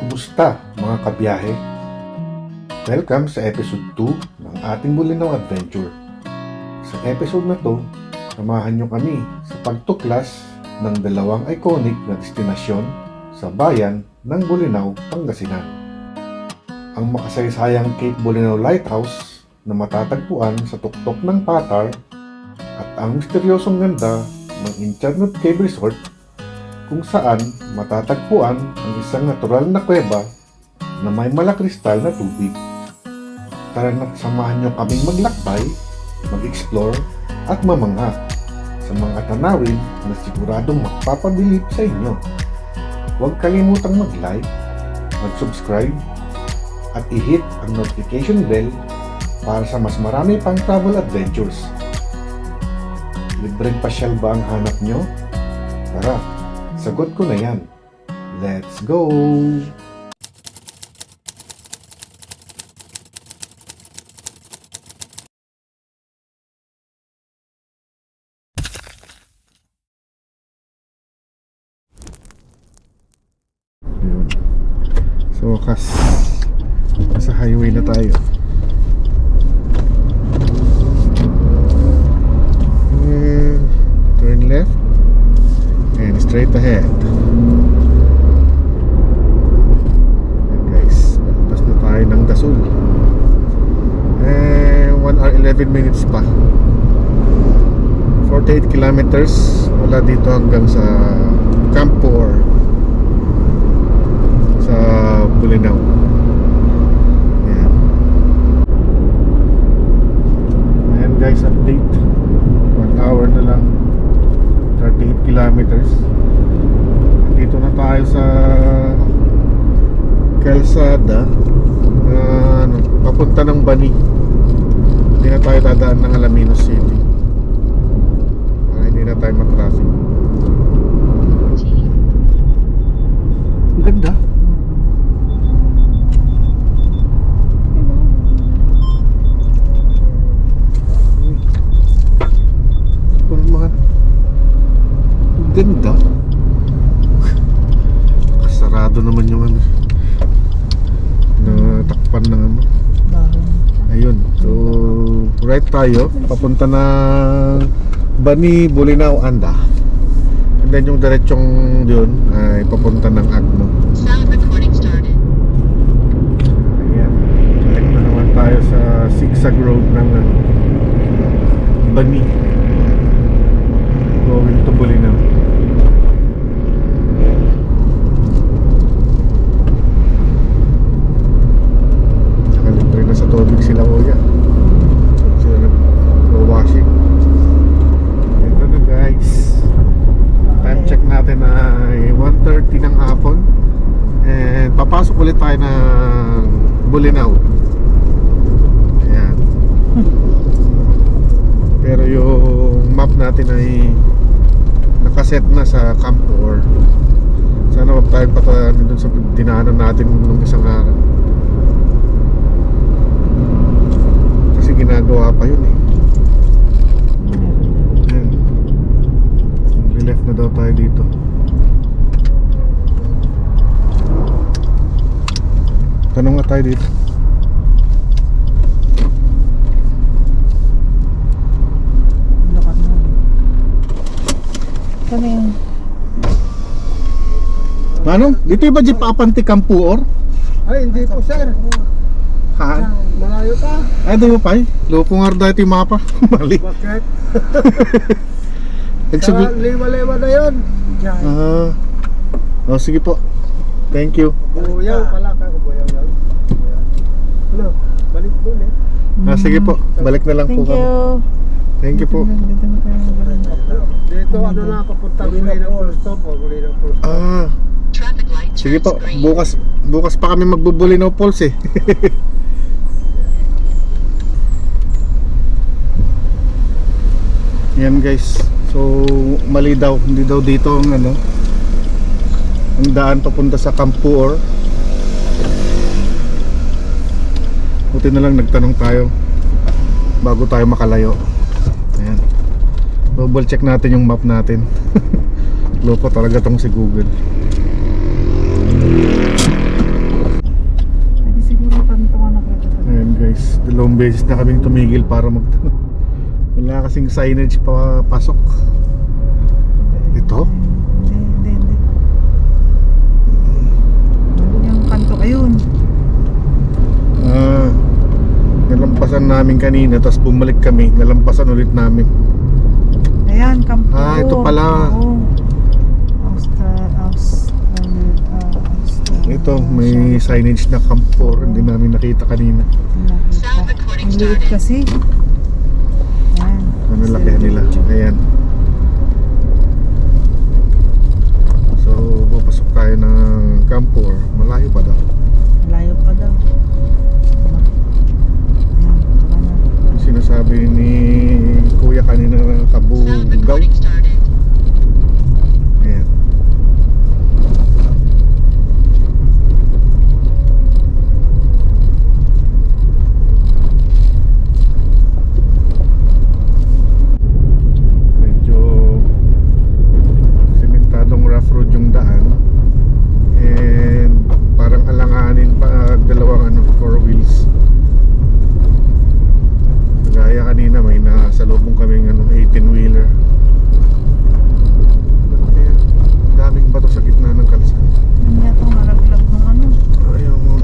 Kumusta mga kabiyahe? Welcome sa episode 2 ng ating Bulinaw Adventure. Sa episode na to, samahan nyo kami sa pagtuklas ng dalawang iconic na destinasyon sa bayan ng Bulinaw, Pangasinan. Ang makasaysayang Cape Bulinaw Lighthouse na matatagpuan sa tuktok ng Patar at ang misteryosong ganda ng Enchantment Cave Resort kung saan matatagpuan ang isang natural na kuweba na may malakristal na tubig. Tara na't samahan nyo kaming maglakbay, mag-explore at mamangha sa mga tanawin na siguradong magpapabilib sa inyo. Huwag kalimutang mag-like, mag-subscribe at i-hit ang notification bell para sa mas marami pang travel adventures. Libreng pasyal ba ang hanap nyo? Tara! Sagot ko na yan. Let's go! So, nasa highway na tayo. Turn left and straight ahead. Ayan guys, palabas na tayo ng Dasul. 1 hour 11 minutes pa. 48 kilometers mula dito hanggang sa Campo or sa Bulinaw. Ayan. Ayan guys, update. 1 hour na lang, 38 kilometers. Dito na tayo sa kalsada papunta ng Bani. Hindi na tayo dadaan ng Alaminos City para hindi na tayo matraffic. Ang ganda. Ganda. Kasarado naman yung ano, natakpan ng ano. Ayun. So right tayo papunta na Bani, Bulinaw, Anda. And then yung diretsong yun ay papunta ng Agno. Sound recording started. Ayan. Balik na naman tayo sa zigzag road ng Bani going to Bulinaw. Sa tubig sila kuya. Sila nag-washing. Ito na guys. Time check natin ay 1:30 ng hapon. And papasok ulit tayo ng Bulinaw. Ayan. Pero yung map natin ay nakaset na sa Campo or sana wag tayong patayan dun sa dinaanan natin nung isang araw. Ginagawa pa yun eh. Ayan. Left na daw tayo dito. Tanong nga tayo dito. Ano yan? Manong, dito yung ba dyan papanti Campuor? Ay, hindi po sir. Ha? Malayo ka. Ay, di ba pa eh? Loko nga dito yung mapa. Mali. Bakit? Sa Nagsabi... liwa-liwa na yun. Oh, sige po. Thank you. Buyaw pala ka. Buyaw yan. Ano? Balik po ulit. Sige po. Balik na lang po Thank kami. you. Thank you po. Dito ano na, papuntang muli ng full stop o muli ng full stop. Traffic light Sige turns po. green. Bukas pa kami magbubulinaw Falls eh. Yan guys. So mali daw, hindi daw dito ang ano, ang daan papunta sa Campuor. Buti na lang nagtanong tayo bago tayo makalayo. Ayan. Double check natin yung map natin. Loko talaga tong si Google. Dalawang beses na kaming tumigil para magtanong. Wala kasing signage pa pasok. Ito? Hindi. Yung kanto, ayun. Nalampasan namin kanina, tapos bumalik kami, nalampasan ulit namin. Ayan, kampo. Ito pala. Oo. Ito, may signage na Camp 4, hindi namin nakita kanina. Sound recording Ang liit started. kasi. Ayan. Ano lakihan nila? Ayan. So, papasok tayo ng Camp 4. Malayo pa daw. Malayo pa daw. Ayan, tara na. Sinasabi ni Kuya kanina na Sound Kabugaw. recording started. Ayan. Medyo sementadong rough road yung daan. And parang alanganin pa dalawang four wheels. Kagaya kanina may nasalubong kaming 18-wheeler. Kaya daming bato sa gitna ng kalsada. Yan yata ang nalaglag ng ano. Ayaw mo.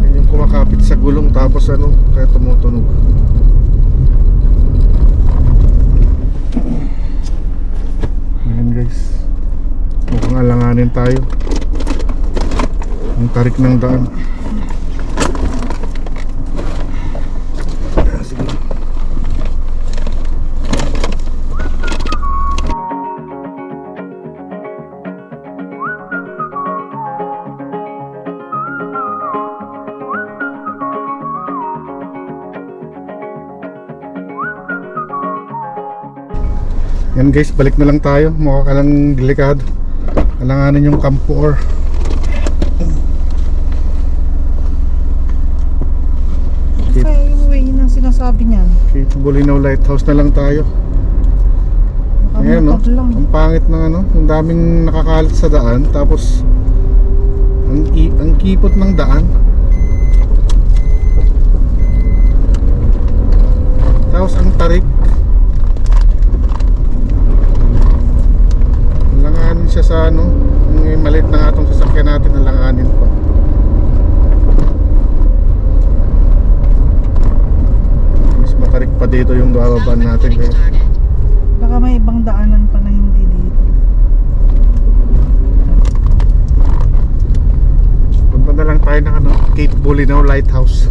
Yan yung kumakapit sa gulong tapos kaya tumutunog. Ayan guys. Mukhang alanganin tayo. Ang tarik ng daan. Sige. Yan guys, balik na lang tayo. Mukha ka lang delikado. Alanganin yung Camp 4. Kaya yung way na sinasabi niyan. Cape Bulinaw Lighthouse na lang tayo. Ayan, no? Nakamotor lang. Ang pangit ng ang daming nakakalat sa daan. Tapos ang kipot ng daan. Tapos ang tarik. Langanin siya sa yung maliit na nga itong sasakyan natin na langanin pa. Mas matarik pa dito yung bababaan Sound natin. recording Kaya started. Baka may ibang daanan pa na hindi dito. punta na lang tayo ng Cape Bulinaw Lighthouse.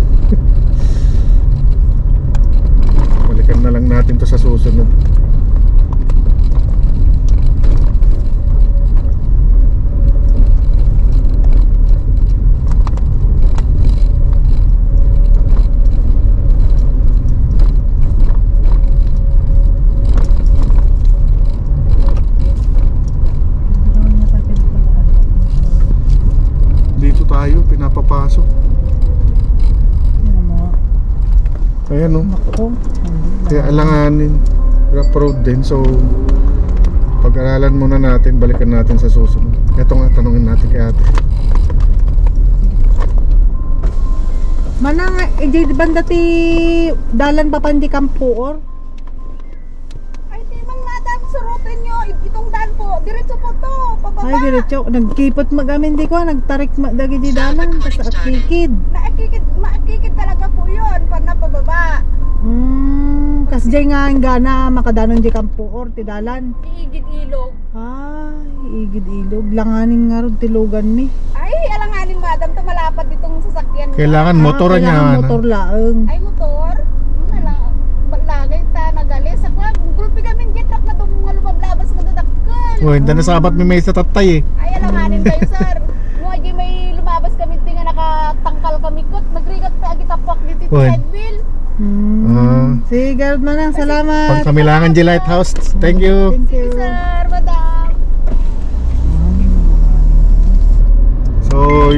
Balikan na lang natin to sa susunod. Hindi naman yata pinagpalaan. Dito tayo, pinapapasok. Ano mo nga? Ayan Naku. Kaya alanganin. Rough road din. So, pag-aralan muna natin, balikan natin sa susunod. Ito nga, tanungin natin kay ate. Manang, di banda ti dalan pa pandi kampuor? Ay, di man madam, surutin nyo. Itong daan po, diretso po to, pababa. Ay, diretso. Nagkipot magamin di ko. Nagtarik dagi di dalan. Tapos akikid. Maakikid talaga po yun, pag napababa. Kasi di nga ang gana makadanon di kampuor ti dalan. Iigid ilog. Ay, igid ilog. Langanin nga ron tilugan ni. Ay, alanganin madam, to malapad itong sasakyan. Kailangan motor niya. Kailangan motor laeng. Ay, motor? Lagay ta nagali. Sa kwa, grupi kami gitak na itong mga lumablabas na dadakkel. Uy, hindi nasabat may sa tatay eh. Ay, alanganin kayo, sir. Mga di may lumabas kami, tinga nakatangkal kami kot. Nagrigat pa agitapak dito Uy. sa headwheel. Sige, Garud Manang. Salamat. Pagkamilangan di Lighthouse. Thank you. Thank you. Sir, madam. So,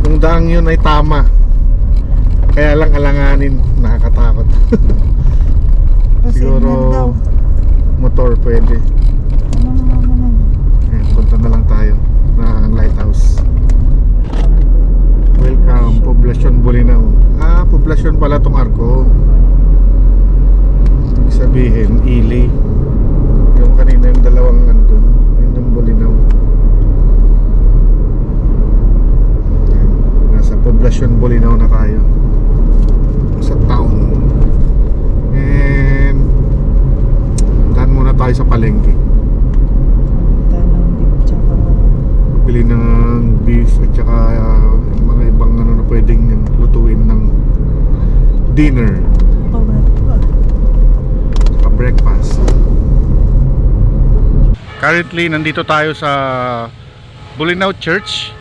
yung daang yun ay tama. Kaya lang alanganin, nakakatakot. Kasi Siguro daw. motor pwede. Ano. Ayan, punta na lang tayo ng lighthouse. Welcome, Poblacion Bulinaw. poblasyon pala tong Arco. Ibig sabihin, Ili. Yung kanina yung dalawang andun, yung Bulinaw. Ayan, nasa poblasyon Bulinaw na tayo. Sa town. And daan muna tayo sa palengke. Tanang din, tsaka Bili ng beef at saka yung mga ibang ano na pwedeng lutuin ng dinner. Saka breakfast. Currently, nandito tayo sa Bulinaw Church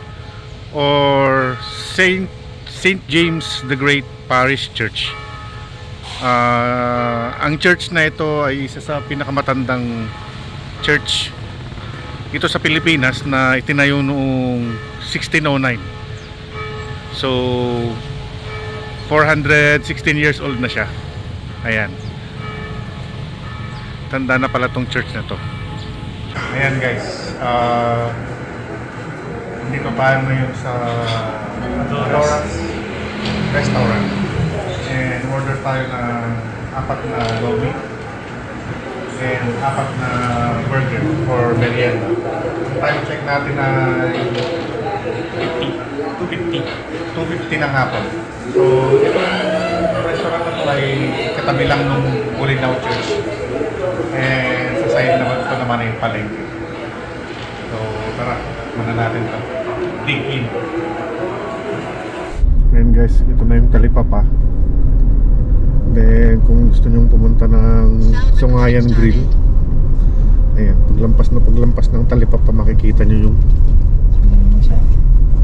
or Saint James the Great Parish Church. Ang church na ito ay isa sa pinakamatandang church ito sa Pilipinas na itinayo noong 1609. So 416 years old na siya. Ayan. Tanda na pala tong church na to. Ayan guys, dito tayo ngayon sa Adora's Restaurant and order tayo ng 4 na lomi and 4 na burger for merienda. Time check natin na 250 ng hapon. So itong restaurant na to ay katabi lang nung Bulinaw Church. And sa side naman ito naman ay palengke. So tara, muna natin ito. Dig in. Ayan guys, ito na yung talipapa. Then kung gusto nyong pumunta ng Songayan Grill, ayan, paglampas ng talipapa makikita nyo yung ano siya.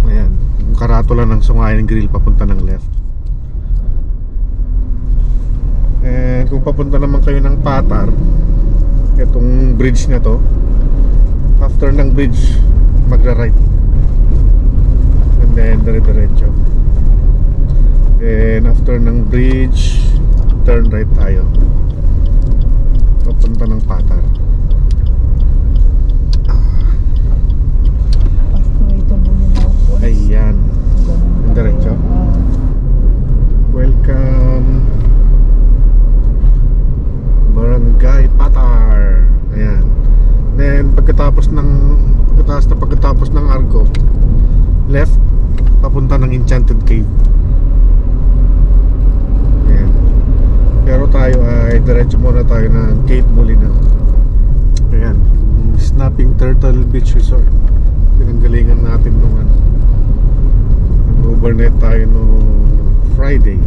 ayan, yung karatula ng Songayan Grill papunta ng left. And kung papunta naman kayo ng Patar, itong bridge na to, after ng bridge magra-right and then dire-diretso, and after ng bridge turn right tayo papunta ng Patar. Pathway to Bulinaw Falls. Ayan, Ganun. diretso. Welcome Barangay Patar. Ayan. Then pagkatapos ng Arco, left papunta ng Enchanted Cave. Ayan. Pero tayo ay diretso muna tayo ng Cape Bulinaw. Ayan, Snapping Turtle Beach Resort. Pinanggalingan natin nung ano, overnight tayo nung Friday.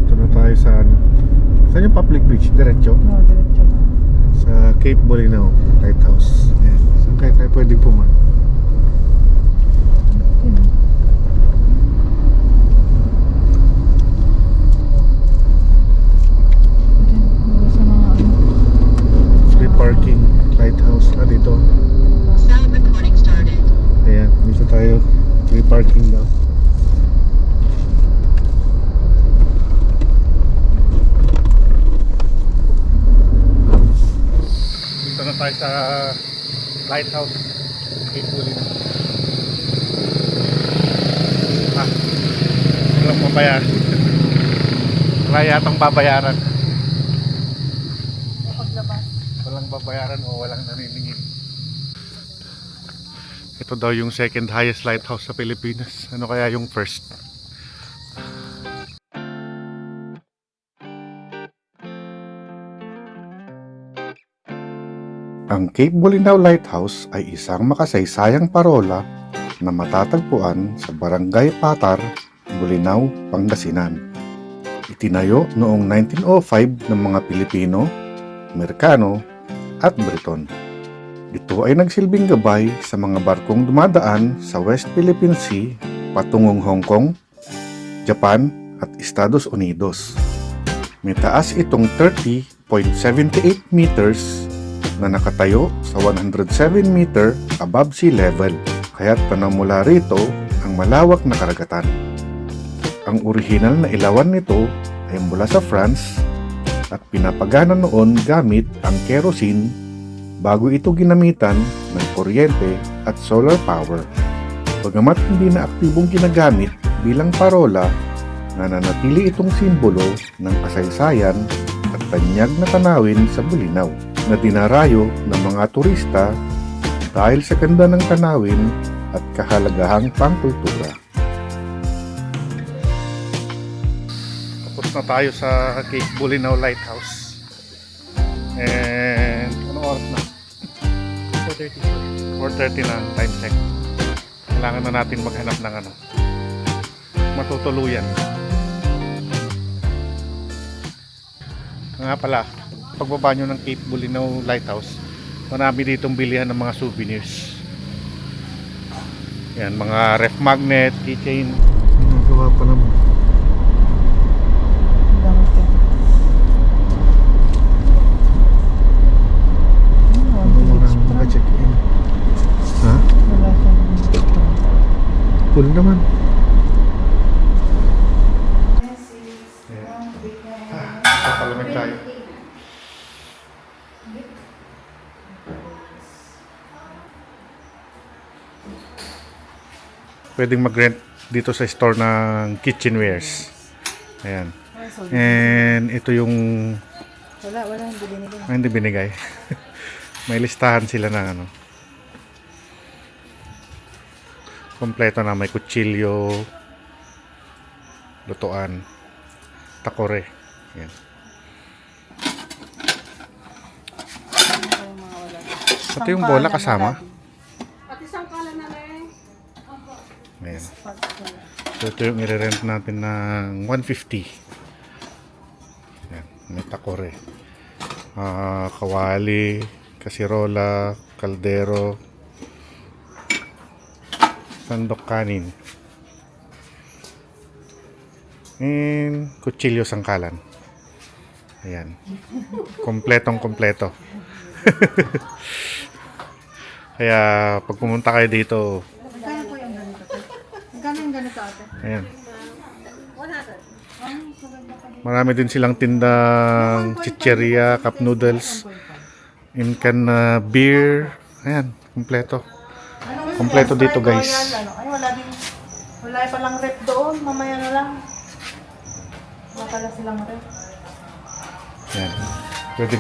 Ito na tayo sa ano, saan yung public beach? Diretso No, diretso na. sa Cape Bulinaw Lighthouse. Ayan. Saan kaya tayo pwedeng puman? Yun. Diyan, sa mga ano. Free parking Lighthouse. Dito. Sound recording started. Ayan, dito tayo. Free parking daw. Dito na tayo sa Lighthouse Cape Bulinaw. Walang babayaran. Wala yatang babayaran. Walang babayaran o walang naniningil. Ito daw yung second highest lighthouse sa Pilipinas. Ano kaya yung first? Ang Cape Bulinaw Lighthouse ay isang makasaysayang parola na matatagpuan sa Barangay Patar, Bulinaw, Pangasinan. Itinayo noong 1905 ng mga Pilipino, Amerikano at Briton. Ito ay nagsilbing gabay sa mga barkong dumadaan sa West Philippine Sea patungong Hong Kong, Japan at Estados Unidos. May taas itong 30.78 meters na nakatayo sa 107 meter above sea level, kaya't panamula rito ang malawak na karagatan. Ang orihinal na ilawan nito ay mula sa France at pinapagana noon gamit ang kerosene bago ito ginamitan ng kuryente at solar power. Bagamat hindi na aktibong ginagamit bilang parola na nanatili itong simbolo ng kasaysayan at tanyag na tanawin sa Bulinaw na dinarayo ng mga turista dahil sa ganda ng tanawin at kahalagahang pangkultura. Tapos na tayo sa Cape Bulinaw Lighthouse. And ano oras na? 4:30 na ang time check. Kailangan na natin maghanap ng matutuluyan. Nga pala, pagbaba nyo ng Cape Bulinaw Lighthouse, marami ditong bilihan ng mga souvenirs. Yan, mga ref magnet, keychain. Nagawa pa naman. Check-in. Ha? Full naman. Papalamig tayo. Pwedeng mag-rent dito sa store ng kitchenwares. Ayan. And ito yung hindi binigay. May listahan sila ng kompleto na, may kutsilyo, lutuan, takore. Yan. Pati yung bola kasama. Pati sangkalan na lang. Ayan. So ito yung i-rent natin ng 150. Yan. May takore. Kawali, kasirola, kaldero, sandok kanin, and kutsilyo sangkalan. Ayan. Kompletong kompleto. Kaya pag pumunta kayo dito, Magkano po yung ganito? Magkano yung ganito ate? ayan. Marami din silang tindang chicheria, cup noodles, incan na beer. Ayan, kompleto. Kompleto dito, guys. Ay, wala palang rep doon. Mamaya na lang. Wala pala silang rep. Ayan.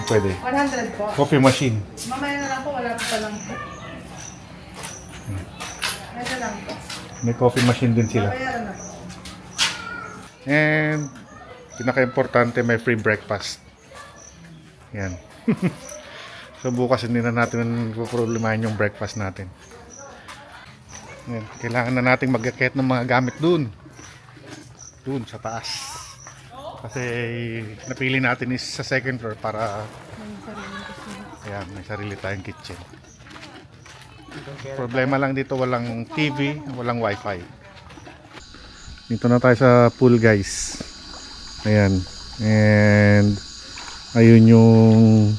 Pwede. 100 po. Coffee machine. Mamaya na lang po. Wala pa palang rep. Ito lang po. May coffee machine din sila. Bayaran na po. And pinaka-importante, may free breakfast. Yan. So bukas hindi na natin problemahin yung breakfast natin. Yan. Kailangan na nating mag-akit ng mga gamit dun sa taas. Kasi napili natin is sa second floor para may sarili tayong kitchen. Problema lang dito, walang TV, walang wifi. Dito na tayo sa pool, guys. Ayan. And ayun yung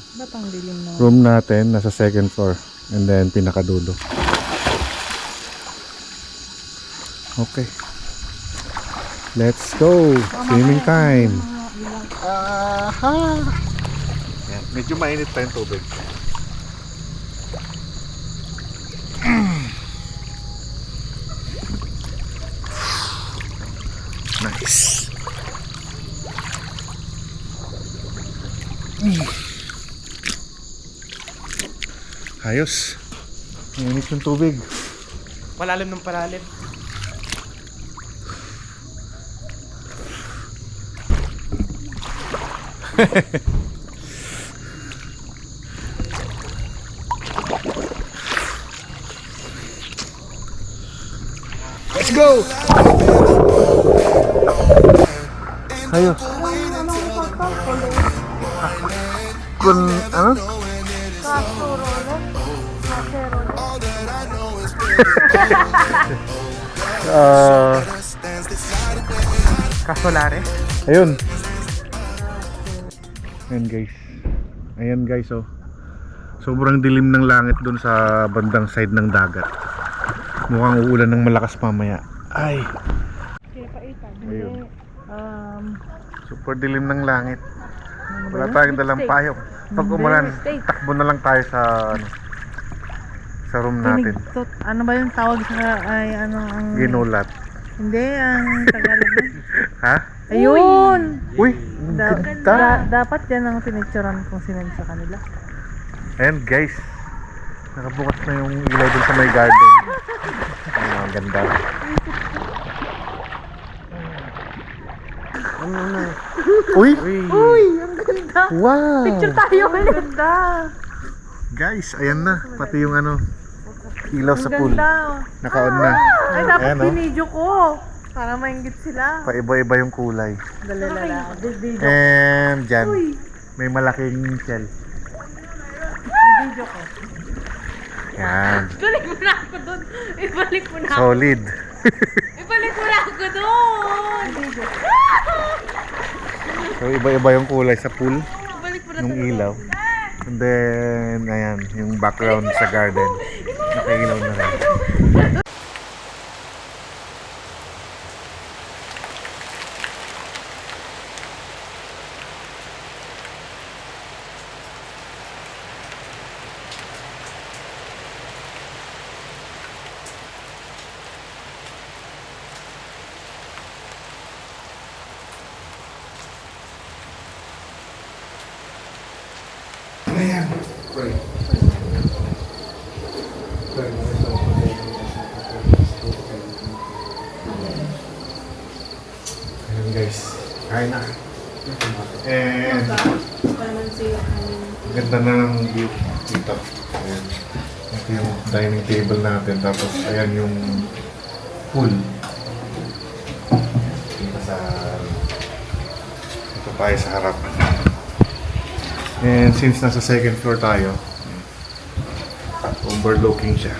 room natin, nasa second floor. And then pinakadulo. Okay. Let's go. Swimming time. Ayan. Medyo mainit pa yung tubig. Nice. Ayos. Mainit yung tubig. Palalim ng palalim. Let's go! Ayos. Kun, ano? Kasolare. Ayun. Ayan guys, oh. Sobrang dilim ng langit dun sa bandang side ng dagat. Mukhang uulan ng malakas mamaya. Ay. Ayun. Super dilim ng langit. Wala tayong dalang payong. Pag umulan, takbo na lang tayo sa room natin. Ano ba yung tawag sa, ay ano ang... Ginulat. Hindi, ang Tagalog na. Ha? Ayun! Uy, ang ganda. Dapat yan ang pinicturean kung sinend sa kanila. Ayan guys, nakabukas na yung ilaw dun sa may garden. Ang ganda. Uy! Uy! Ang ganda! Wow! Picture tayo ulit! Ang ganda! Guys, ayan na. Pati yung ano, ilaw sa Ang pool. ganda! Naka-on na. Ay, dapat Ayan, oh. binidyo ko. Para maingit sila. Paiba-iba yung kulay. Dalalala. Video. And dyan, Uy! may malaking shell. Video ko. Yan. Ibalik mo na ako dun. Ibalik mo na ako. Solid. Ibalik mo na ako dun. Video. So iba-iba yung kulay sa pool, Ibalik mo na yung ilaw. And then, ayan, yung background sa garden. Nakailaw na rin. Ayan. Pray. Ayan guys, kain na. And ganda na ng view dito. Ayan. Ito yung dining table natin. Tapos ayan yung pool. Dito sa ito tayo sa harap. And since nasa second floor tayo, overlooking siya.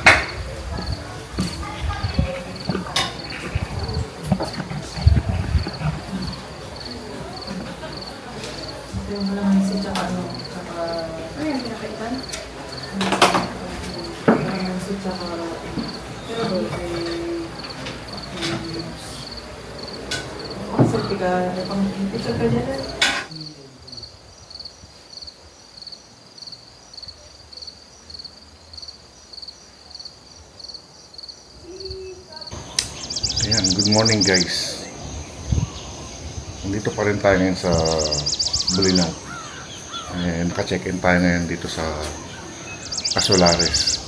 Ayan, good morning guys. Nandito pa rin tayo ngayon sa Bulinaw. And naka-check-in tayo ngayon dito sa Casolares.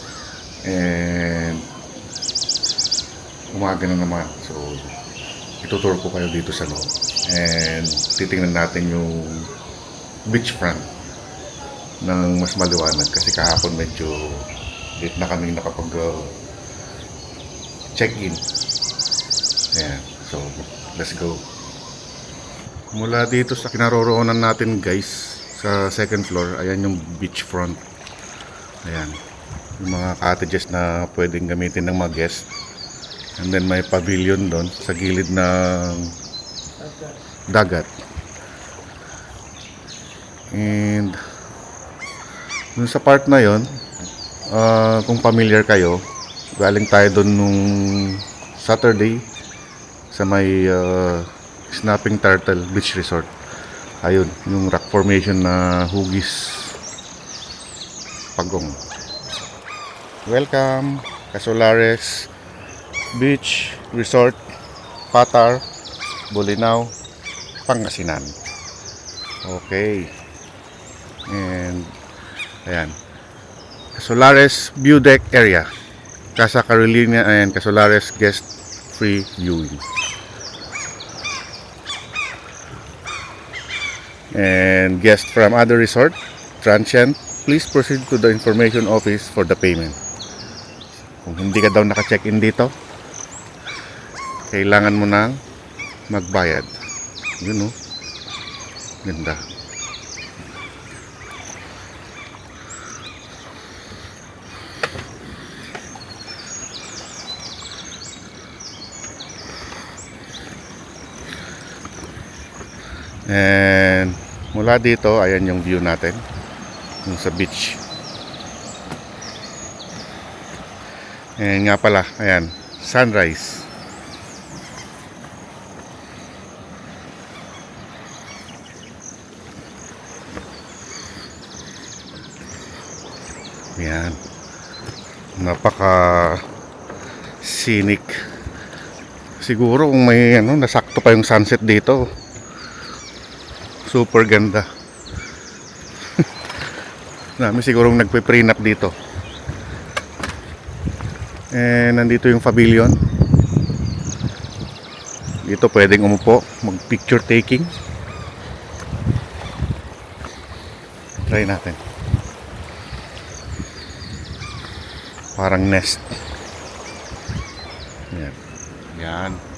And umaga na naman. So, itutur ko kayo dito sa loob. And titingnan natin yung beachfront ng mas maliwanag. Kasi kahapon medyo late na kami nakapag check-in. Ayan, so let's go. Mula dito sa kinaroroonan natin guys, sa second floor, ayan yung beachfront. Ayan, yung mga cottages na pwedeng gamitin ng mga guest. And then may pavilion doon sa gilid ng dagat. And dun sa part na yon, kung familiar kayo, galing tayo doon nung Saturday sa may Snapping Turtle Beach Resort. Ayun, yung rock formation na Hugis Pagong. Welcome, Casolares Beach Resort, Patar, Bulinaw, Pangasinan. Okay. And ayan, Casolares View Deck Area, Casa Carolina and Casolares Guest Free Viewing. And guests from other resort, transient, please proceed to the information office for the payment. Kung hindi ka daw naka-check-in dito, kailangan mo nang magbayad. Yun, oh. Ganda. And mula dito, ayan yung view natin, yung sa beach. And nga pala, ayan, sunrise. Ayan, napaka scenic Siguro kung may nasakto pa yung sunset dito. Super ganda. Dami sigurong nagpe-prenup dito. And nandito yung pavilion. Dito pwedeng umupo, mag picture taking. Try natin. Parang nest. Yan. Yan.